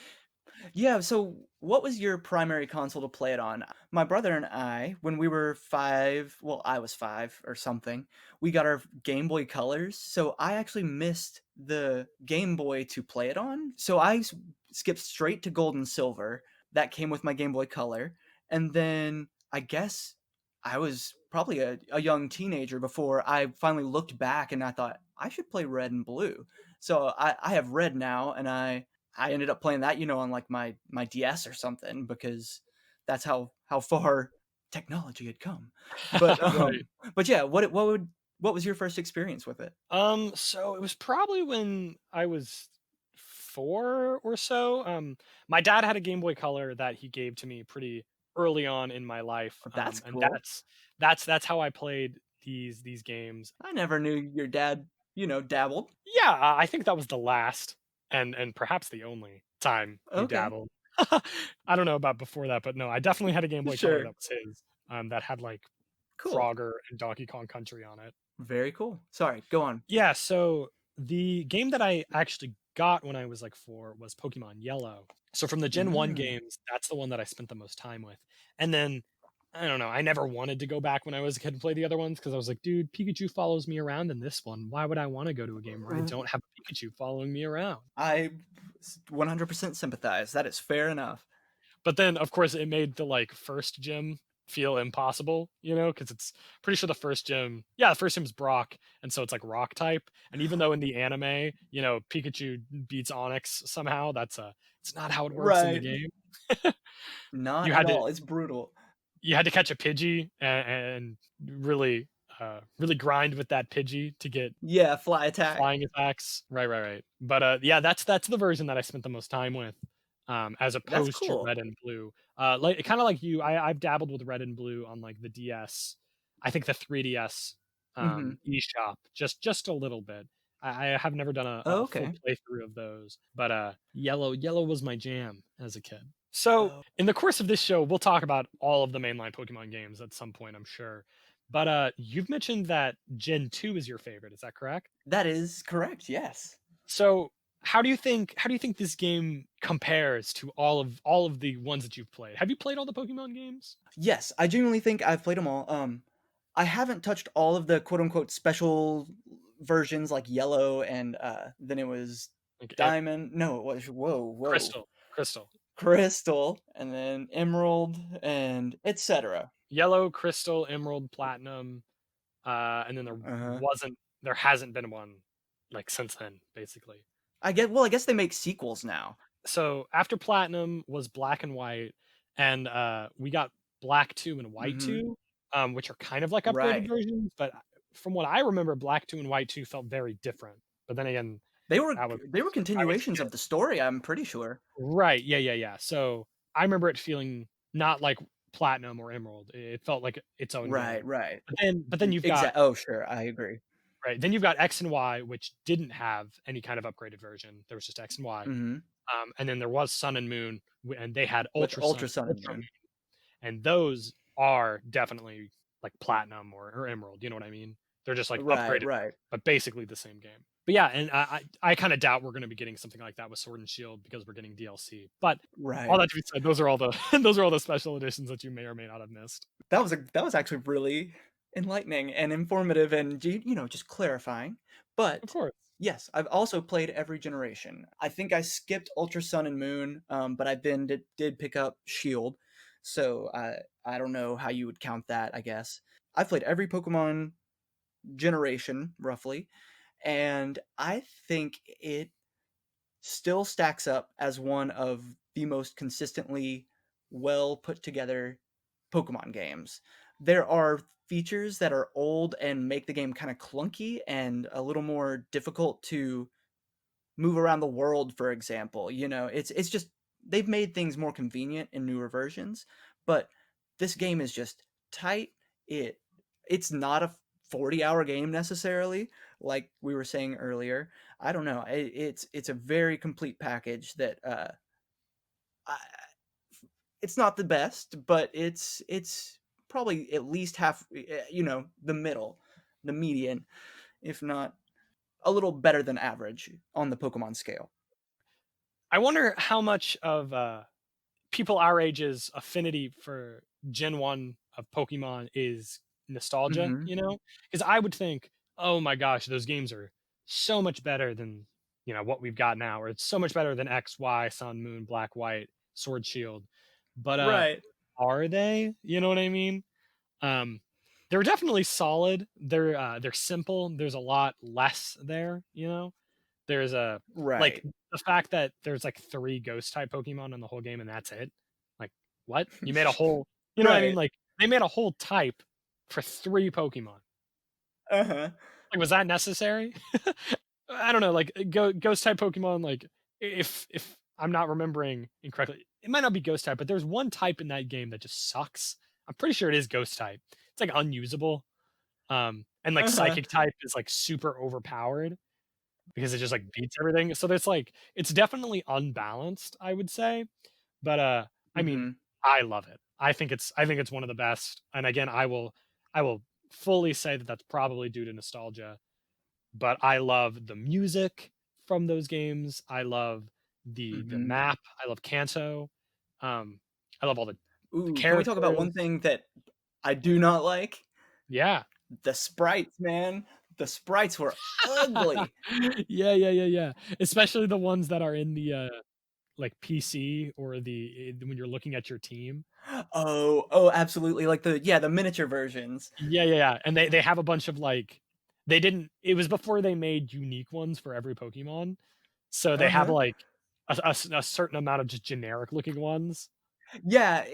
S1: Yeah, so what was your primary console to play it on? My brother and I, when we were 5, well, I was 5 or something, we got our Game Boy Colors. So I actually missed the Game Boy to play it on. So skipped straight to Gold and Silver. That came with my Game Boy Color. And then I guess I was probably a young teenager before I finally looked back and I thought, I should play Red and Blue. So I have Red now, and I ended up playing that, on like my DS or something because that's how far technology had come. But
S2: Right.
S1: but yeah, what was your first experience with it?
S2: So it was probably when I was 4 or so. My dad had a Game Boy Color that he gave to me pretty early on in my life,
S1: That's
S2: and
S1: cool.
S2: that's how I played these games.
S1: I never knew your dad, dabbled.
S2: Yeah, I think that was the last and perhaps the only time he
S1: Okay,
S2: dabbled. I don't know about before that, but no, I definitely had a Game Boy Color
S1: sure,
S2: that was his, that had like
S1: cool,
S2: Frogger and Donkey Kong Country on it.
S1: very cool. Sorry, go on.
S2: Yeah, so the game that I actually got when I was like 4 was Pokemon Yellow. So from the Gen 1
S1: Mm.
S2: games, that's the one that I spent the most time with. And then I don't know, I never wanted to go back when I was a kid and play the other ones because I was like, dude, Pikachu follows me around in this one. Why would I want to go to a game where I don't have a Pikachu following me around?
S1: I 100% sympathize. That is fair enough.
S2: But then, of course, it made the like first gym feel impossible, because it's pretty sure the first gym, yeah, the first gym's Brock, and so it's like rock type. And even though in the anime, Pikachu beats Onyx somehow, it's not how it works in the
S1: Right.
S2: game.
S1: Not
S2: you
S1: at
S2: had to
S1: all. It's brutal.
S2: you had to catch a Pidgey and really really grind with that Pidgey to get
S1: Yeah, fly attack.
S2: flying attacks. Right, right, right. But yeah, that's the version that I spent the most time with, as
S1: That's
S2: opposed to
S1: cool.
S2: Red and Blue. Like kind of like you, I've dabbled with Red and Blue on like the DS. I think the 3DS
S1: Mhm.
S2: eShop just a little bit. I have never done a full
S1: Okay.
S2: playthrough of those, but yellow was my jam as a kid. So
S1: Oh,
S2: in the course of this show, we'll talk about all of the mainline Pokemon games at some point, I'm sure. But you've mentioned that Gen 2 is your favorite. Is that correct?
S1: that is correct, yes.
S2: So, how do you think this game compares to all of the ones that you've played? Have you played all the Pokemon games?
S1: Yes, I genuinely think I've played them all. I haven't touched all of the quote unquote special versions like Yellow and then it was
S2: Like
S1: Diamond. No, it was whoa.
S2: Crystal,
S1: Crystal and then Emerald and etc.
S2: Yellow, Crystal, Emerald, Platinum. and then
S1: Uh-huh.
S2: there hasn't been one like since then, basically.
S1: I guess they make sequels now.
S2: So after Platinum was Black and White, and we got Black 2 and White
S1: Mhm.
S2: 2, which are kind of like upgraded
S1: Right.
S2: versions, but from what I remember, Black 2 and White 2 felt very different. But then again, that was
S1: They were
S2: I was a
S1: continuations
S2: kid.
S1: of the story, I'm pretty sure.
S2: Right, yeah, yeah, yeah. So I remember it feeling not like Platinum or Emerald. It felt like its own
S1: Right,
S2: game.
S1: right.
S2: But then you've got
S1: Oh, sure, I agree.
S2: right, then you've got X and Y, which didn't have any kind of upgraded version. There was just X and Y.
S1: Mhm.
S2: And then there was Sun and Moon, and they had
S1: With
S2: Ultra Sun,
S1: Ultra Sun and
S2: Ultra
S1: Moon.
S2: Moon, and those are definitely like Platinum or Emerald. You know what I mean? They're just like
S1: Right,
S2: upgraded,
S1: right.
S2: but basically the same game. But yeah, and I kind of doubt we're going to be getting something like that with Sword and Shield because we're getting DLC. But all
S1: Right.
S2: that to be said, those are all the those are all the special editions that you may or may not have missed.
S1: That was actually really enlightening and informative and just clarifying.
S2: Of
S1: But
S2: course.
S1: yes, I've also played every generation. I think I skipped Ultra Sun and Moon, but I then did pick up Shield. So I don't know how you would count that, I guess. I've played every Pokemon generation, roughly, and I think it still stacks up as one of the most consistently well put together Pokemon games. There are features that are old and make the game kind of clunky and a little more difficult to move around the world, for example. It's just they've made things more convenient in newer versions, but this game is just tight. It it's not a 40-hour game necessarily, like we were saying earlier. I don't know. It's a very complete package that I, it's not the best, but it's probably at least half, the middle, the median, if not a little better than average on the Pokemon scale.
S2: I wonder how much of people our age's affinity for Gen 1 of Pokemon is nostalgia,
S1: Mhm.
S2: you know? Because I would think, oh my gosh, those games are so much better than, what we've got now, or it's so much better than X, Y, Sun, Moon, Black, White, Sword, Shield. But
S1: Right.
S2: are they? You know what I mean? Um, they're definitely solid. They're simple. There's a lot less there, you know? There's a like,
S1: Right.
S2: the fact that there's, like, 3 ghost type Pokemon in the whole game and that's it? Like, what? You made a whole you know what I mean?
S1: Right.
S2: Like, they made a whole type for 3 Pokemon.
S1: Uh-huh.
S2: Like, was that necessary? I don't know, like, ghost type Pokemon, like, if I'm not remembering incorrectly, it might not be ghost type, but there's one type in that game that just sucks. I'm pretty sure it is ghost type. It's, like, unusable, and, like,
S1: Uh-huh.
S2: psychic type is, like, super overpowered. Because it just, like, beats everything. So there's, like it's definitely unbalanced, I would say, but, I mean,
S1: Mhm.
S2: I love it. I think it's one of the best, and again, I will fully say that that's probably due to nostalgia, but I love the music from those games. I love the
S1: Mhm.
S2: map. I love Kanto. Um, I love all the
S1: Ooh, can we talk about one
S2: characters.
S1: thing that I do not like?
S2: Yeah.
S1: The sprites, man. The sprites were ugly.
S2: Yeah, yeah, yeah, yeah. Especially the ones that are in the, like, PC or when you're looking at your team.
S1: Oh, absolutely. Like the miniature versions.
S2: Yeah, yeah, yeah, and they have a bunch of, like they didn't it was before they made unique ones for every Pokemon, so they have,
S1: Uh-huh.
S2: like, a certain amount of just generic looking ones.
S1: Yeah,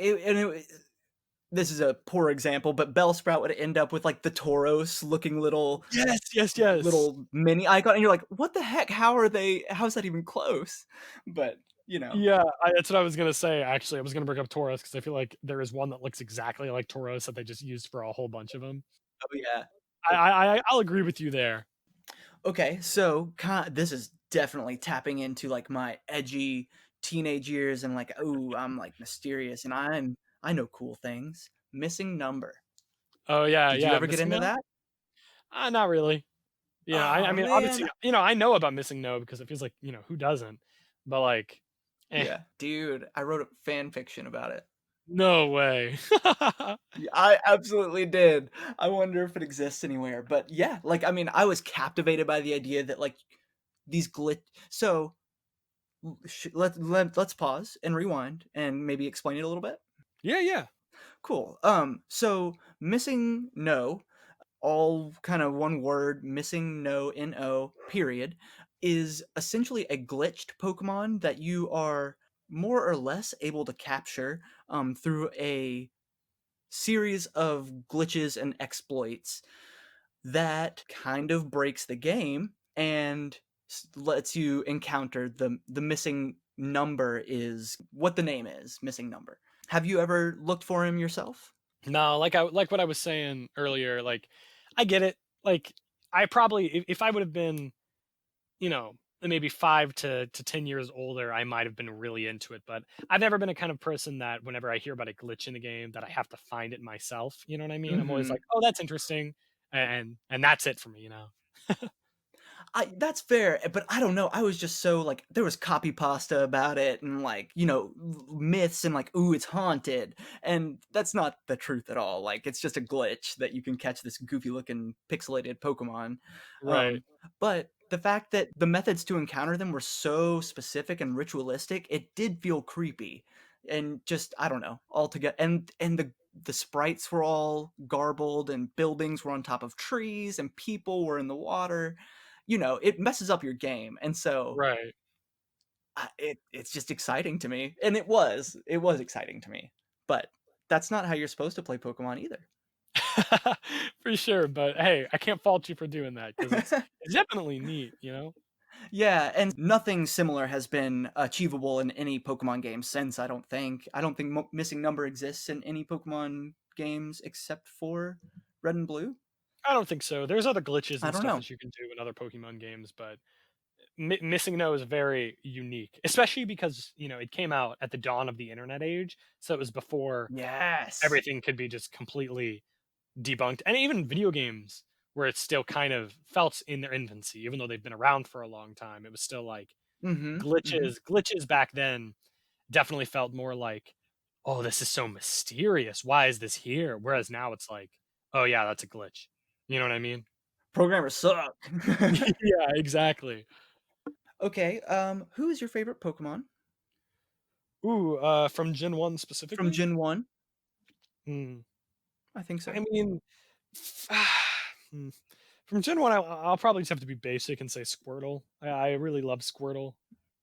S1: this is a poor example, but Bellsprout would end up with like the Tauros looking
S2: Yes, yes, yes.
S1: little mini icon, and you're like, what the heck? How's that even close? But
S2: Yeah, that's what I was gonna say, actually. I was gonna bring up Tauros because I feel like there is one that looks exactly like Tauros that they just used for a whole bunch of them.
S1: oh yeah.
S2: I'll agree with you there.
S1: Okay, so this is definitely tapping into like my edgy teenage years and like, oh, I'm like mysterious and I know cool things. Missing number.
S2: Oh, yeah,
S1: Did you
S2: yeah,
S1: ever get
S2: Missing
S1: into
S2: No?
S1: that?
S2: Not really. I
S1: Oh
S2: mean, obviously,
S1: man.
S2: I know about Missing No because it feels like, who doesn't? But, like, eh,
S1: Yeah, dude, I wrote a fan fiction about it.
S2: no way.
S1: Yeah, I absolutely did. I wonder if it exists anywhere. But yeah, like I mean, I was captivated by the idea that like these glitch. So let's pause and rewind and maybe explain it a little bit.
S2: Yeah, yeah.
S1: Cool. So missing no. all kind of one word, missing no no period, is essentially a glitched Pokemon that you are more or less able to capture through a series of glitches and exploits that kind of breaks the game and lets you encounter the missing number is what the name is, missing number. Have you ever looked for him yourself?
S2: No, like what I was saying earlier, like, I get it. Like, I probably if I would have been, you know, maybe 5 to 10 years older, I might have been really into it, but I've never been a kind of person that whenever I hear about a glitch in the game that I have to find it myself, you know what I mean? I'm always like,
S1: Mhm.
S2: "Oh, that's interesting," and that's it for me, you know?
S1: That's fair, but I don't know. I was just so like there was copy pasta about it and like, myths and like, ooh, it's haunted. And that's not the truth at all. Like it's just a glitch that you can catch this goofy looking pixelated Pokemon.
S2: Right,
S1: Um, but the fact that the methods to encounter them were so specific and ritualistic, it did feel creepy. And just I don't know, altogether and the sprites were all garbled and buildings were on top of trees and people were in the water. It messes up your game, and so
S2: right.
S1: it's just exciting to me, and it was exciting to me, but that's not how you're supposed to play Pokemon either.
S2: For sure, but hey, I can't fault you for doing that because it's definitely neat, you know?
S1: Yeah, and nothing similar has been achievable in any Pokemon game since. I don't think missing number exists in any Pokemon games except for Red and Blue.
S2: I don't think so. There's other glitches
S1: I
S2: and
S1: don't
S2: stuff
S1: know.
S2: that you can do in other Pokemon games, but Missing No is very unique, especially because, it came out at the dawn of the internet age, so it was before
S1: Yes.
S2: everything could be just completely debunked, and even video games where it's still kind of felt in their infancy, even though they've been around for a long time, it was still like
S1: Mhm. Mhm.
S2: glitches back then definitely felt more like, "Oh, this is so mysterious. Why is this here?" Whereas now it's like, "Oh, yeah, that's a glitch." You know what I mean?
S1: Programmers suck.
S2: Yeah, exactly.
S1: Okay, who is your favorite Pokemon
S2: Ooh, from Gen 1
S1: from
S2: specifically?
S1: Gen 1?
S2: Hmm.
S1: I think
S2: I
S1: so.
S2: mean, hmm, from Gen 1, I'll probably just have to be basic and say Squirtle. I really love Squirtle.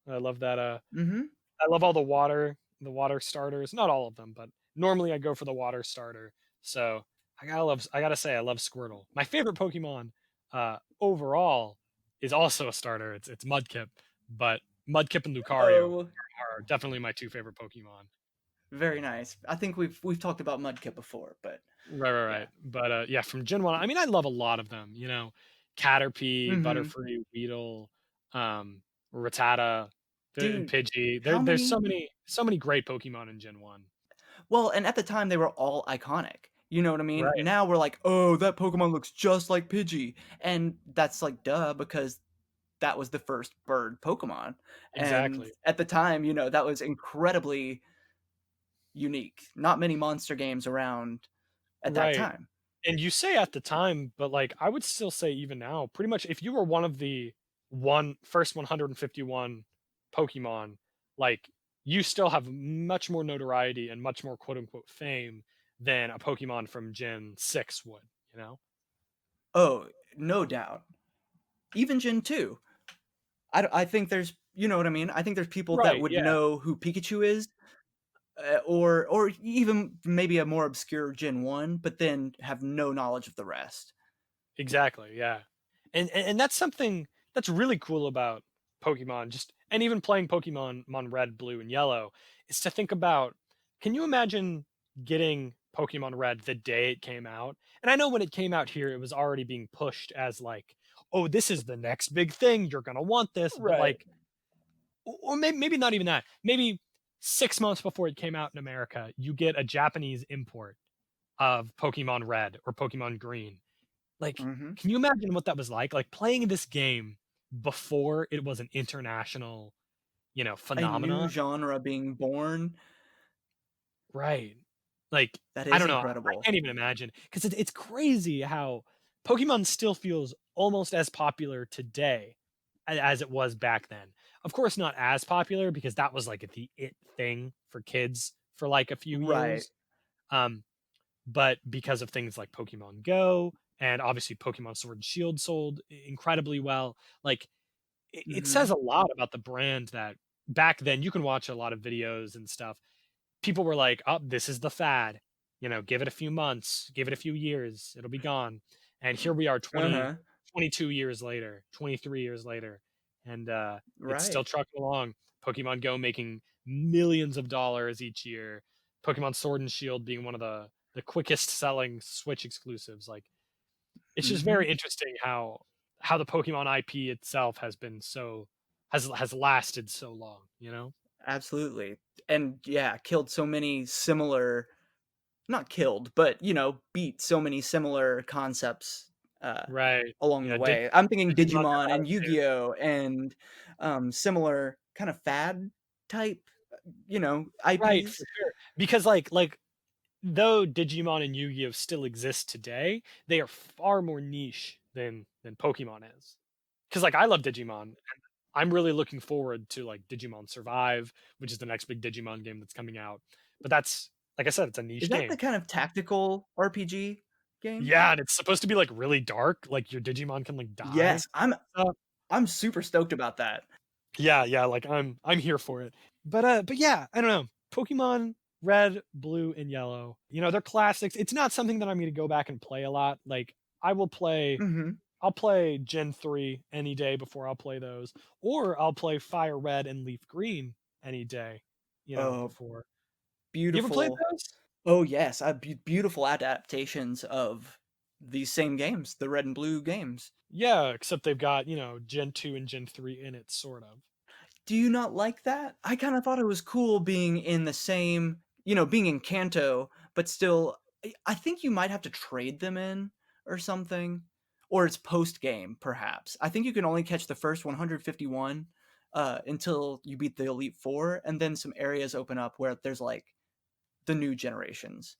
S2: I love that,
S1: Mhm.
S2: I love all the water starters, not all of them, but normally I go for the water starter. So, I gotta say I love Squirtle. My favorite Pokemon, overall is also a starter. It's Mudkip, but Mudkip and Lucario
S1: Oh,
S2: are definitely my 2 favorite Pokemon.
S1: very nice. I think we've talked about Mudkip before, but
S2: Right, right,
S1: yeah.
S2: right. But, yeah, from Gen 1, I mean, I love a lot of them, Caterpie,
S1: Mhm.
S2: Butterfree, Weedle, Rattata,
S1: Dude,
S2: Pidgey.
S1: how
S2: There's
S1: many
S2: so many great Pokemon in Gen 1.
S1: well, and at the time, they were all iconic, you know what I mean?
S2: Right,
S1: Now we're like, "Oh, that Pokemon looks just like Pidgey," and that's like, duh, because that was the first bird Pokemon, and
S2: exactly.
S1: at the time, that was incredibly unique. Not many monster games around at that
S2: Right.
S1: time.
S2: And you say at the time, but, like, I would still say even now, pretty much if you were one of the one first 151 Pokemon, like, you still have much more notoriety and much more quote unquote "fame" than a Pokemon from Gen 6 would, you know?
S1: Oh, no doubt. Even Gen 2. I think there's you know what I mean? I think there's people that
S2: Right,
S1: would
S2: yeah,
S1: know who Pikachu is, or even maybe a more obscure Gen 1, but then have no knowledge of the rest.
S2: exactly, yeah. And that's something that's really cool about Pokemon, just and even playing Pokemon Mon Red, Blue, and Yellow, is to think about, can you imagine getting Pokemon Red the day it came out? And I know when it came out here, it was already being pushed as like, "Oh, this is the next big thing, you're gonna want this," but,
S1: Right.
S2: like, or maybe not even that, maybe 6 months before it came out in America, you get a Japanese import of Pokemon Red or Pokemon Green. Like,
S1: Mhm.
S2: can you imagine what that was like? Like, playing this game before it was an international,
S1: A new
S2: phenomenon?
S1: genre being born,
S2: Right. Like,
S1: that
S2: I
S1: is
S2: don't know, I
S1: incredible.
S2: can't even imagine because it's crazy how Pokemon still feels almost as popular today as it was back then. Of course, not as popular because that was, like, the it thing for kids for, like, a few
S1: Right.
S2: years, um, but because of things like Pokemon Go and obviously Pokemon Sword and Shield sold incredibly well. Like it says
S1: Mhm.
S2: a lot about the brand that back then you can watch a lot of videos and stuff. People were like, "Oh, this is the fad. Give it a few months, give it a few years, it'll be gone." And here we are 20,
S1: Uh-huh.
S2: 22 years later, 23 years later, and it's still
S1: Right.
S2: trucking along. Pokemon Go making millions of dollars each year. Pokemon Sword and Shield being one of the quickest selling Switch exclusives. Like it's just
S1: Mhm.
S2: very interesting how the Pokemon IP itself has been so has lasted so long, you know?
S1: Absolutely. And yeah, killed so many similar, not killed, but beat so many similar concepts uh
S2: Right.
S1: along
S2: Yeah,
S1: the way. I'm thinking
S2: Digimon never
S1: Digimon
S2: had
S1: and
S2: a chance.
S1: Yu-Gi-Oh and similar kind of fad type,
S2: Right,
S1: IPs.
S2: for sure. Because, like, though Digimon and Yu-Gi-Oh! Still exist today, they are far more niche than Pokemon is. Because like, I love Digimon, and I'm really looking forward to, like, Digimon Survive, which is the next big Digimon game that's coming out. But that's like I said, it's a niche
S1: Is that the
S2: game.
S1: kind of tactical RPG game?
S2: Yeah, and it's supposed to be, like, really dark, like, your Digimon can, like, die
S1: Yes, I'm
S2: and stuff.
S1: I'm super stoked about that.
S2: Yeah, yeah, like, I'm here for it. But yeah, I don't know. Pokemon Red, Blue, and Yellow, they're classics. It's not something that I'm gonna go back and play a lot. Like, I will play
S1: Mhm.
S2: I'll play Gen 3 any day before I'll play those, or I'll play Fire Red and Leaf Green any day,
S1: Oh,
S2: before. You ever played
S1: beautiful.
S2: those?
S1: Oh, yes, beautiful adaptations of these same games, the Red and Blue games.
S2: Yeah, except they've got, Gen 2 and Gen 3 in it, sort of.
S1: Do you not like that? I kinda thought it was cool being in the same being in Kanto, but still I think you might have to trade them in or something, or it's post-game, perhaps. I think you can only catch the first 151, until you beat the Elite Four, and then some areas open up where there's, like, the new generations.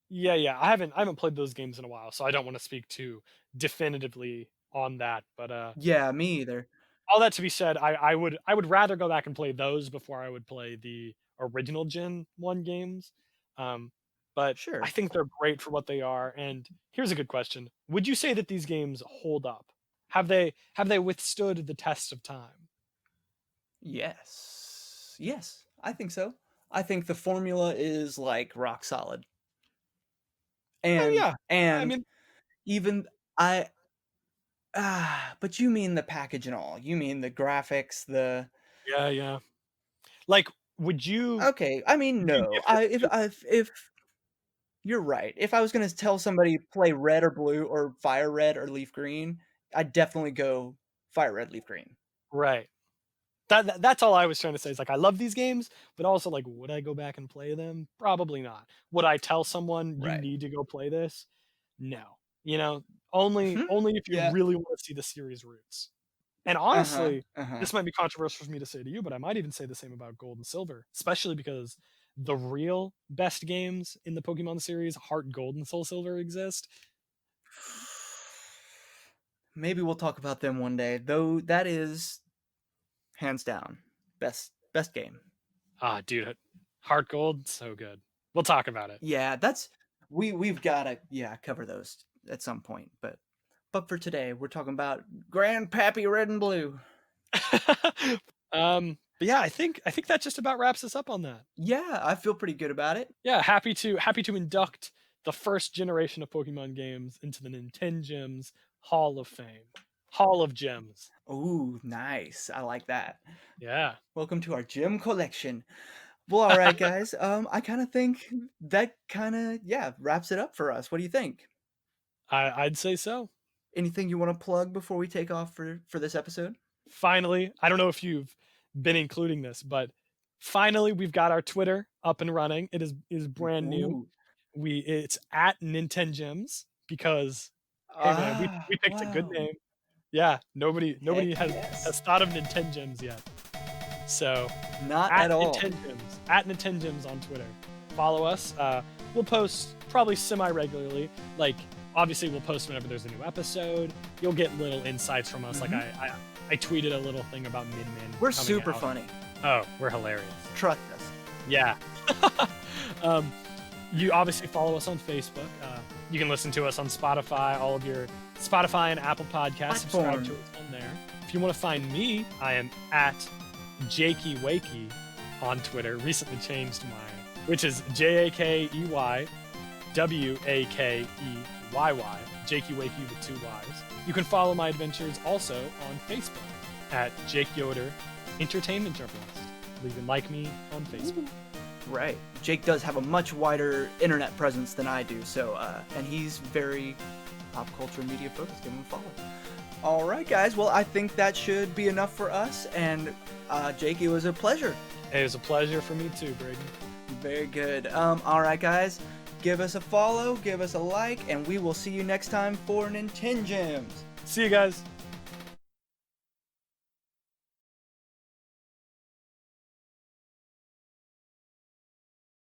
S2: Yeah, yeah. I haven't played those games in a while, so I don't wanna speak too definitively on that, but,
S1: Yeah, me either.
S2: all that to be said, I would rather go back and play those before I would play the original Gen 1 games, um, but I
S1: Sure.
S2: think they're great for what they are, and here's a good question: would you say that these games hold up? Have they withstood the test of time?
S1: Yes. Yes, I think so. I think the formula is, like, rock solid.
S2: Oh,
S1: And
S2: yeah. I
S1: and
S2: mean,
S1: even I but you mean the package and all. You mean the graphics, the
S2: yeah, yeah. Like, would you
S1: okay, I mean,
S2: would you
S1: no.
S2: give this to
S1: If you're right. If I was gonna tell somebody play red or blue or fire red or leaf green, I'd definitely go fire red, leaf green.
S2: right. That's all I was trying to say is, like, I love these games, but also, like, would I go back and play them? Probably not. Would I tell someone, "You
S1: Right.
S2: need to go play this?" No. Only if you
S1: Yeah.
S2: really wanna see the series roots. And
S1: Uh-huh.
S2: honestly,
S1: Uh-huh.
S2: this might be controversial for me to say to you, but I might even say the same about Gold and Silver, especially because the real best games in the Pokemon series, Heart Gold and Soul Silver, exist.
S1: Maybe we'll talk about them one day. Though that is hands down best game.
S2: Ah, dude, Heart Gold, so good. We'll talk about it.
S1: Yeah, that's we've got to cover those at some point, but for today we're talking about Grandpappy Red and Blue.
S2: But yeah, I think that just about wraps us up on that.
S1: Yeah, I feel pretty good about it.
S2: Yeah, happy to induct the first generation of Pokemon games into the NintenGems Hall of Fame. Hall of Gems.
S1: Ooh, nice. I like that.
S2: Yeah.
S1: Welcome to our gym collection. Well, all right, guys. I kind of think that kind of wraps it up for us. What do you think?
S2: I'd say so.
S1: Anything you want to plug before we take off for this episode?
S2: Finally, I don't know if you've been including this, but finally we've got our Twitter up and running. It is brand new.
S1: Ooh.
S2: It's at NintenGems because hey man, we picked a good
S1: Wow.
S2: name. Yeah, nobody
S1: Heck
S2: nobody has
S1: yes.
S2: has thought of NintenGems yet. So
S1: Not
S2: at
S1: at all.
S2: NintenGems, at NintenGems on Twitter. Follow us. We'll post probably semi-regularly. Like, obviously, we'll post whenever there's a new episode. You'll get little insights from us. Like,
S1: Mhm.
S2: I tweeted a little thing about Min Min
S1: We're
S2: coming
S1: super
S2: out.
S1: funny.
S2: Oh, we're hilarious.
S1: Trust us.
S2: Yeah. um, you obviously follow us on Facebook. You can listen to us on Spotify, all of your Spotify and Apple Podcasts. Subscribe to us on there. If you want to find me, I am at Jakey Wakey on Twitter. Recently changed mine, which is JakeywayWayy. Jakey Wakey with 2 Y's. You can follow my adventures also on Facebook at Jake Yoder Entertainment Journalist. You can like me on Facebook.
S1: Right. Jake does have a much wider internet presence than I do, so and he's very pop culture media focused. Give him a follow. All right, guys. Well, I think that should be enough for us. And Jake, it was a pleasure.
S2: It was a pleasure for me too, Braydon.
S1: Very good. All right, guys. Give us a follow, give us a like, and we will see you next time for NintenGems.
S2: See you guys.